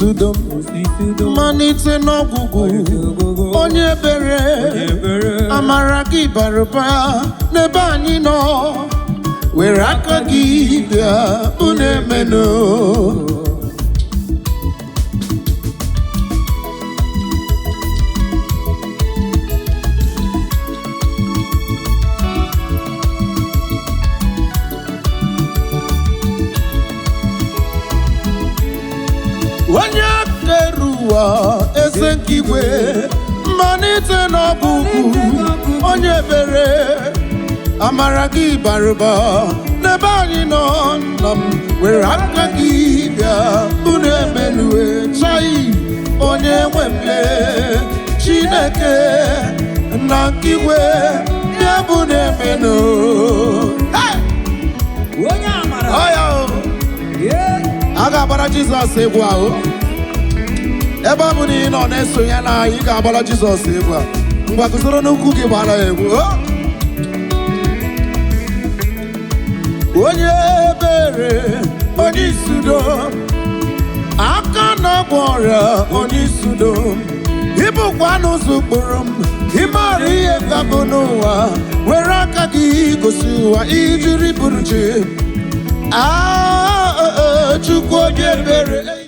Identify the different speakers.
Speaker 1: Isudom malite n'ọgwụgwụ onye ebere amara gị bara ụba n'ebe anyị nọ were aka gị bịa unu emenụ onye kere ụwa eze nke igwe mmalite n'ọgwụgwụ onye ebere amara gị bara ụba n'ebe anyị nọ nna m were aka gị bịa unu emenue chai onye nwe mle Chineke na nke igwe bịa bụ na-emenụ a ga-agbara Jizọs egwu ahụ ebe ọ bụ na ị nọ na-esonye na ị ga-agbara Jizọs egwu a ngwa guzoro n'ukwu gị gbara egwu onye ebere onye isudo aka na-agwọ ọrịa onye isudo ịbụkwa n'ụzọ ụkpụrụ m ịmara ihe gabụ n'ụwa were aka gị gosi ụwa ijiri bụrụ chi Chukwu onye ebere